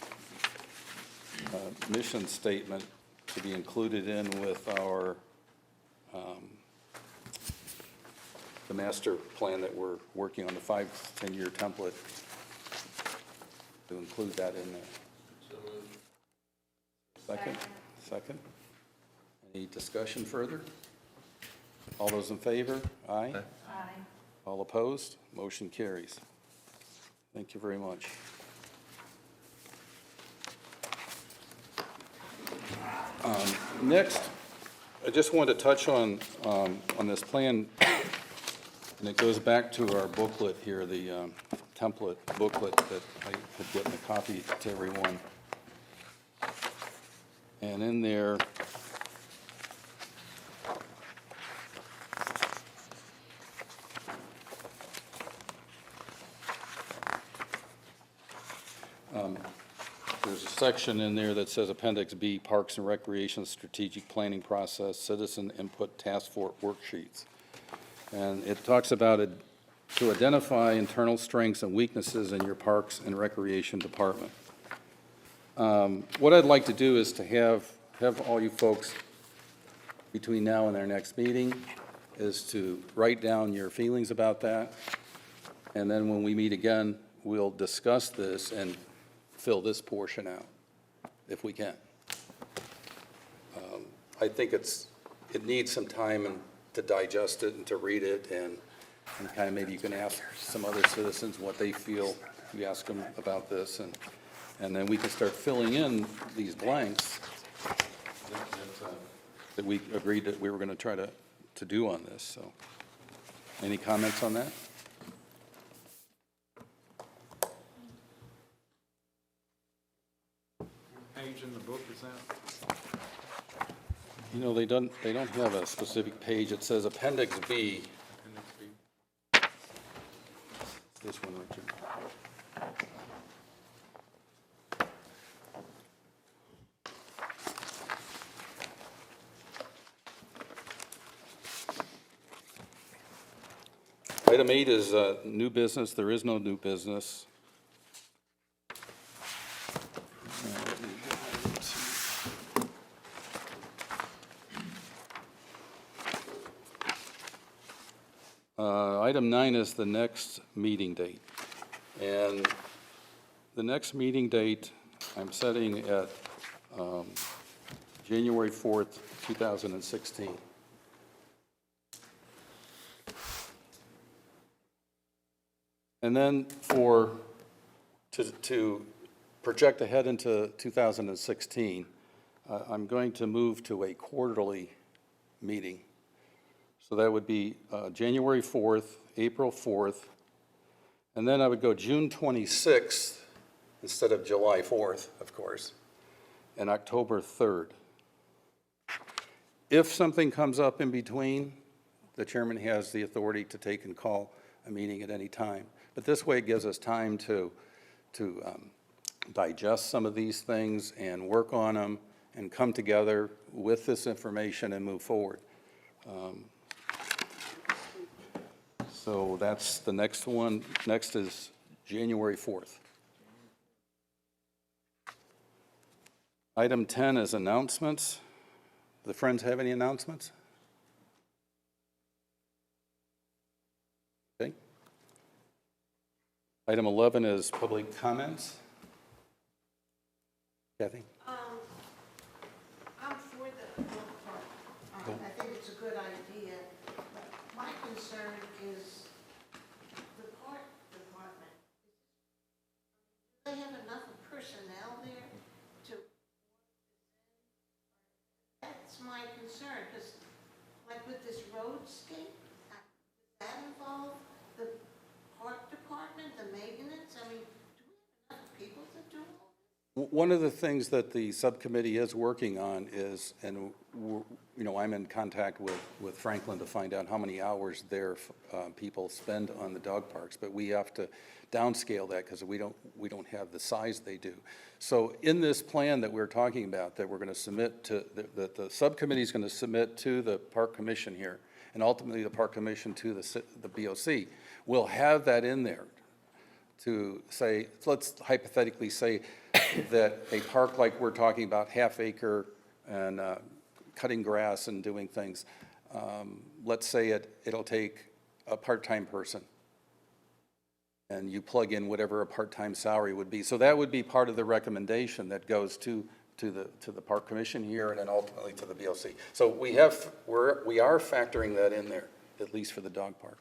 mission statement to be included in with our, the master plan that we're working on, the 5-10-year template, to include that in there. Second? Second? Any discussion further? All those in favor? Aye. Aye. All opposed? Motion carries. Thank you very much. Next, I just want to touch on this plan, and it goes back to our booklet here, the template booklet that I had gotten a copy to everyone. And in there, there's a section in there that says Appendix B, Parks and Recreation Strategic Planning Process, Citizen Input Task Force Worksheets. And it talks about it to identify internal strengths and weaknesses in your Parks and Recreation Department. What I'd like to do is to have all you folks between now and our next meeting is to write down your feelings about that. And then when we meet again, we'll discuss this and fill this portion out, if we can. I think it needs some time to digest it and to read it, and kind of maybe you can ask some other citizens what they feel. You ask them about this, and then we can start filling in these blanks that we agreed that we were going to try to do on this. So, any comments on that? Page in the book is that? You know, they don't have a specific page. It says Appendix B. Appendix B. This one, Richard. Item 8 is new business. There is no new business. Item 9 is the next meeting date. And the next meeting date I'm setting at January 4th, 2016. And then to project ahead into 2016, I'm going to move to a quarterly meeting. So that would be January 4th, April 4th, and then I would go June 26th instead of July 4th, of course, and October 3rd. If something comes up in between, the chairman has the authority to take and call a meeting at any time. But this way it gives us time to digest some of these things and work on them and come together with this information and move forward. So that's the next one. Next is January 4th. Item 10 is announcements. The Friends have any announcements? Okay. Item 11 is public comments. Kathy? I'm for the book park. I think it's a good idea, but my concern is the park department. Do they have enough personnel there to, that's my concern, because like with this roadscape, does that involve the park department, the maintenance? I mean, do we have enough people to do all? One of the things that the subcommittee is working on is, and I'm in contact with Franklin to find out how many hours their people spend on the dog parks, but we have to downscale that because we don't have the size they do. So in this plan that we're talking about, that we're going to submit to, that the subcommittee is going to submit to the Park Commission here, and ultimately the Park Commission to the BOC, we'll have that in there to say, let's hypothetically say that a park like we're talking about, half acre and cutting grass and doing things, let's say it'll take a part-time person, and you plug in whatever a part-time salary would be. So that would be part of the recommendation that goes to the Park Commission here and then ultimately to the BOC. So we are factoring that in there, at least for the dog park.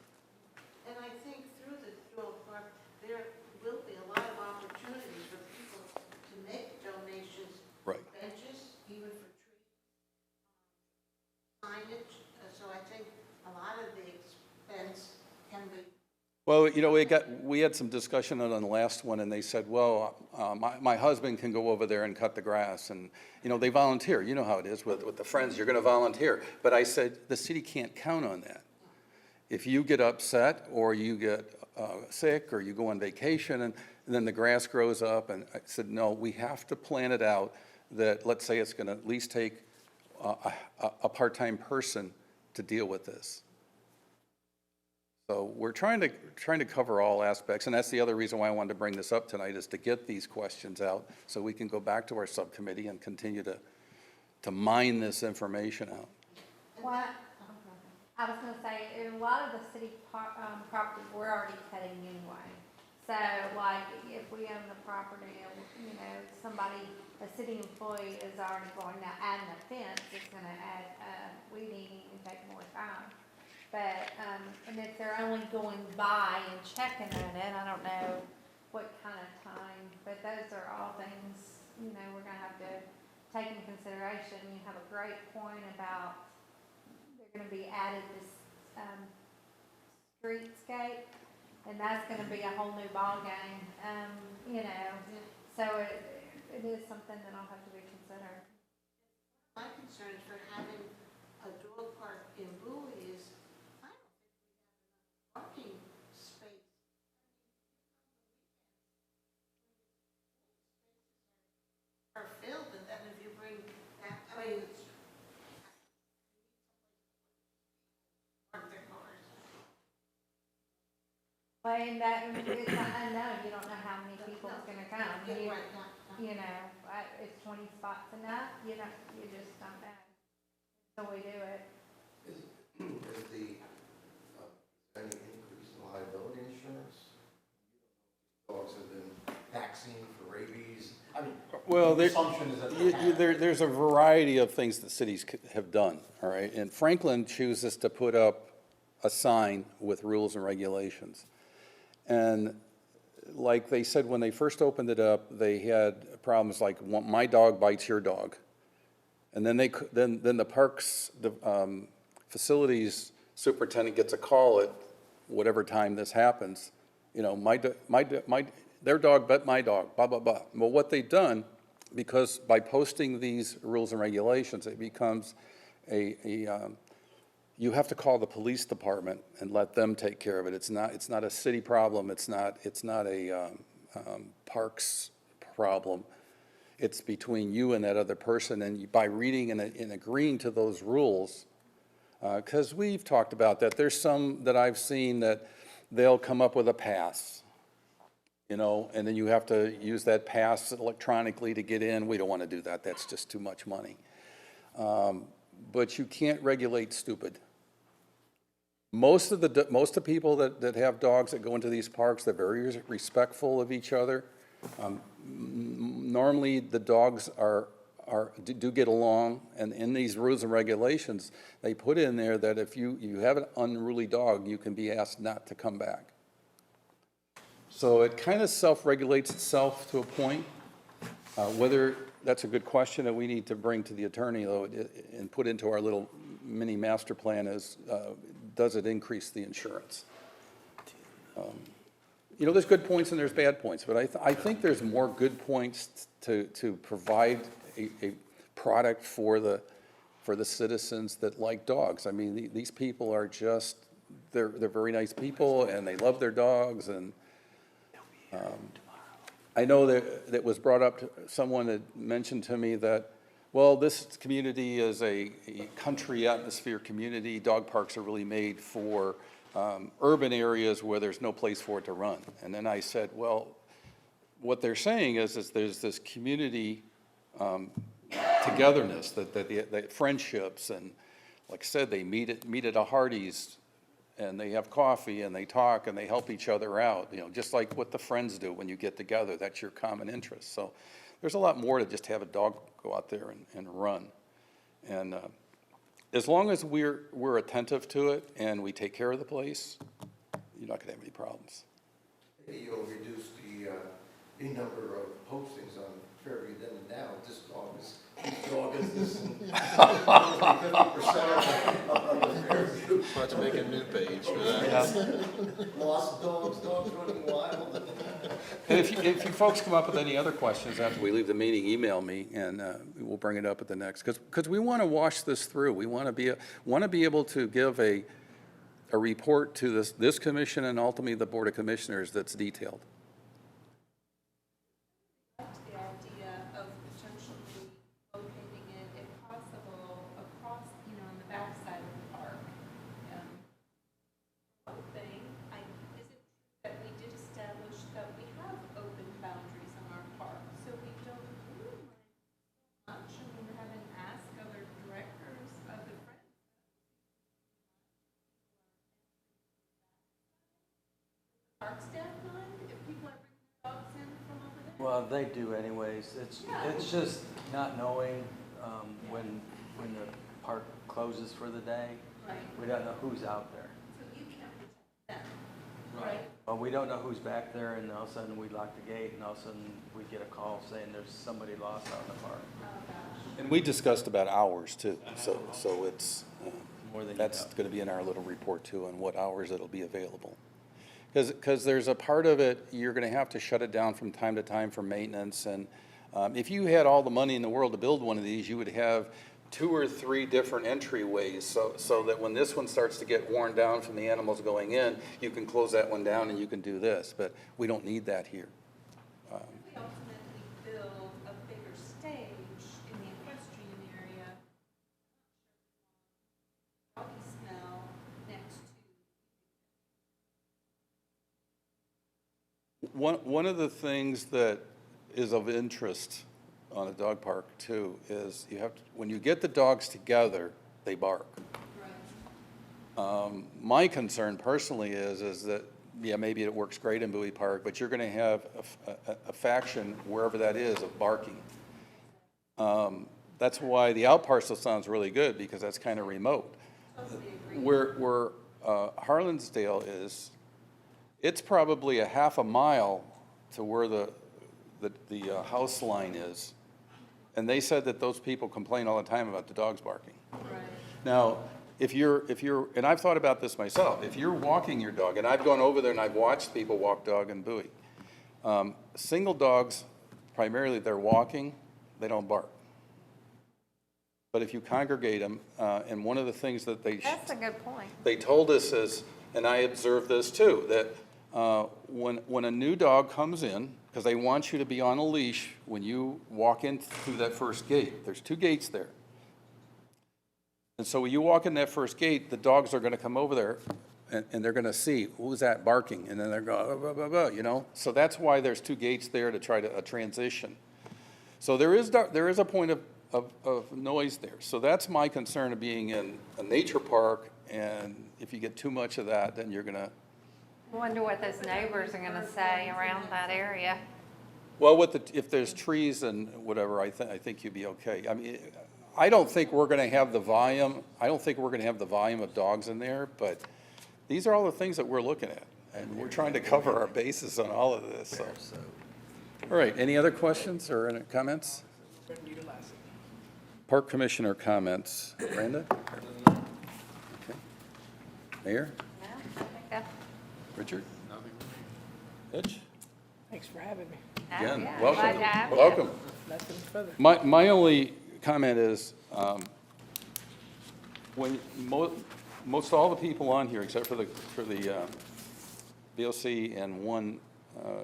And I think through the dog park, there will be a lot of opportunities for people to make donations. Right. Benches, even for trees, signage. So I think a lot of the expense can be. Well, we had some discussion on the last one, and they said, well, my husband can go over there and cut the grass, and, they volunteer. You know how it is with the Friends, you're going to volunteer. But I said, the city can't count on that. If you get upset, or you get sick, or you go on vacation, and then the grass grows up, and I said, no, we have to plan it out that, let's say it's going to at least take a part-time person to deal with this. So we're trying to cover all aspects, and that's the other reason why I wanted to bring this up tonight, is to get these questions out so we can go back to our subcommittee and continue to mine this information out. What, I was gonna say, a lot of the city property, we're already cutting anyway. So like, if we own the property and, a city employee is already going to add a fence, it's gonna add, weeding and take more time. But, and if they're only going by and checking on it, I don't know what kind of time, but those are all things, we're gonna have to take into consideration. You have a great point about they're gonna be added this, streetscape, and that's gonna be a whole new ballgame, so it is something that'll have to be considered. My concern for having a dog park in Bowie is, I don't think we have enough parking space. Are filled, and then if you bring that, it's. Park their cars. Well, and that, it's not unknown, you don't know how many people is gonna come. Yeah, right, not- Is 20 spots enough? You just don't know. So we do it. Is the, any increase in liability insurance? Dogs have been vaccinated for rabies. I mean, Well, the assumption is that they have. there's a variety of things that cities have done, all right? And Franklin chooses to put up a sign with rules and regulations. And like they said, when they first opened it up, they had problems like, my dog bites your dog. And then then the parks, the facilities superintendent gets a call at whatever time this happens. Their dog bit my dog, blah, blah, blah. Well, what they've done, because by posting these rules and regulations, it becomes a you have to call the police department and let them take care of it. It's not a city problem, it's not a parks problem. It's between you and that other person, and by reading and agreeing to those rules, because we've talked about that, there's some that I've seen that they'll come up with a pass, you know, and then you have to use that pass electronically to get in. We don't want to do that, that's just too much money. But you can't regulate stupid. Most of the people that have dogs that go into these parks, they're very respectful of each other. Normally, the dogs do get along, and in these rules and regulations, they put in there that if you have an unruly dog, you can be asked not to come back. So it kind of self-regulates itself to a point. Whether that's a good question that we need to bring to the attorney, though, and put into our little mini master plan is, does it increase the insurance? You know, there's good points and there's bad points, but I think there's more good points to provide a product for the citizens that like dogs. I mean, these people are just, they're very nice people, and they love their dogs, and I know that was brought up, someone had mentioned to me that, well, this community is a country atmosphere community. Dog parks are really made for urban areas where there's no place for it to run. And then I said, well, what they're saying is there's this community togetherness, that friendships, and like I said, they meet at a Hardee's, and they have coffee, and they talk, and they help each other out, you know, just like what the friends do when you get together. That's your common interest. So there's a lot more to just have a dog go out there and run. And as long as we're attentive to it and we take care of the place, you're not gonna have any problems. Maybe you'll reduce the number of postings on Fairview than now. This dog is this, and 50% of Fairview. We'll have to make a new page for that. Lost dogs running wild. And if you folks come up with any other questions after we leave the meeting, email me, and we'll bring it up at the next, because we want to wash this through. We want to be able to give a report to this commission and ultimately the Board of Commissioners that's detailed. The idea of potentially locating it, if possible, across, on the backside of the park. One thing, is it true that we did establish that we have open boundaries in our park, so we don't really mind much, and we're having asked other directors of the friends. Park staff mind if people are bringing dogs in from over there? Well, they do anyways. It's just not knowing when the park closes for the day. Right. We don't know who's out there. So you can't protect them, right? Well, we don't know who's back there, and all of a sudden we lock the gate, and all of a sudden we get a call saying there's somebody lost out in the park. Oh, gosh. And we discussed about hours too, so it's, More than you that's know. going to be in our little report too, on what hours it'll be available. Because there's a part of it, you're going to have to shut it down from time to time for maintenance, and if you had all the money in the world to build one of these, you would have 2 or 3 different entryways, so that when this one starts to get worn down from the animals going in, you can close that one down and you can do this, but we don't need that here. We ultimately build a bigger stage in the equestrian area. Doggy smell next to. One of the things that is of interest on a dog park too is when you get the dogs together, they bark. Right. My concern personally is that, yeah, maybe it works great in Bowie Park, but you're going to have a faction, wherever that is, of barking. That's why the out parcel sounds really good, because that's kind of remote. Totally agree. Where Harlansdale is, it's probably a half a mile to where the house line is. And they said that those people complain all the time about the dogs barking. Right. Now, if you're, and I've thought about this myself, if you're walking your dog, and I've gone over there and I've watched people walk dog in Bowie. Single dogs, primarily they're walking, they don't bark. But if you congregate them, and one of the things that That's a good point. they told us is, and I observed this too, that when a new dog comes in, because they want you to be on a leash when you walk in through that first gate. There's 2 gates there. And so when you walk in that first gate, the dogs are going to come over there and they're going to see, who's that barking? And then they're going, blah, blah, blah, you know? So that's why there's 2 gates there to try to, a transition. So there is a point of noise there. So that's my concern of being in a nature park, and if you get too much of that, then you're going to, Wonder what those neighbors are gonna say around that area. well, if there's trees and whatever, I think you'd be okay. I mean, I don't think we're going to have the volume, of dogs in there, but these are all the things that we're looking at, and we're trying to cover our bases on all of this, so. All right, any other questions or any comments? Park Commissioner comments. Brenda? Okay. Mayor? No, I think that's, Richard? Hitch? Thanks for having me. Again, yeah, welcome. glad to have you. Welcome. Nothing further. My only comment is, when most all the people on here, except for the BOC and one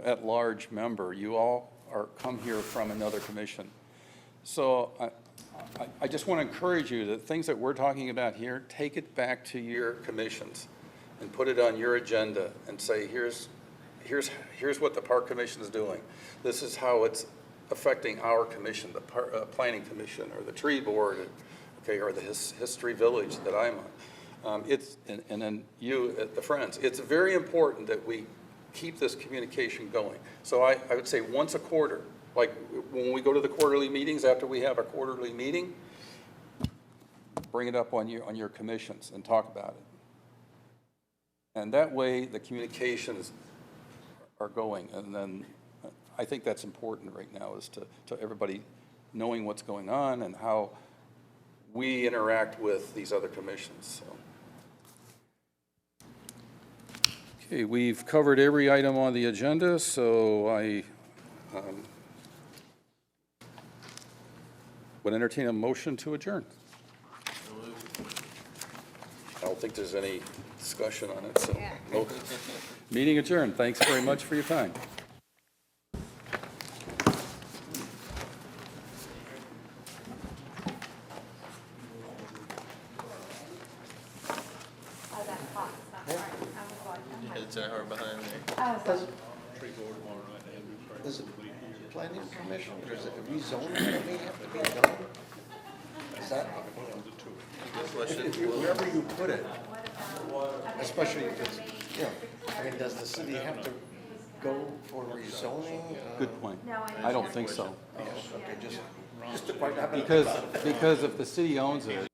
at-large member, you all come here from another commission. So I just want to encourage you that things that we're talking about here, take it back to your commissions and put it on your agenda and say, here's what the Park Commission is doing. This is how it's affecting our commission, the Planning Commission, or the Tree Board, okay, or the History Village that I'm on. And then you at the Friends. It's very important that we keep this communication going. So I would say once a quarter, like when we go to the quarterly meetings, after we have our quarterly meeting, bring it up on your commissions and talk about it. And that way, the communications are going. And then I think that's important right now, is to everybody knowing what's going on and how we interact with these other commissions, so. Okay, we've covered every item on the agenda, so I would entertain a motion to adjourn. I don't think there's any discussion on it, so. Yeah. Meeting adjourned. Thanks very much for your time. Oh, that hot stuff, right. I was like, oh my. It's an hour behind there. Oh, so- Is it planning commission, or is it rezoning that may have to be done? Is that, wherever you put it, especially if it's, you know, I mean, does the city have to go for rezoning? Good point. I don't think so. Okay, just to quite, Because if the city owns it,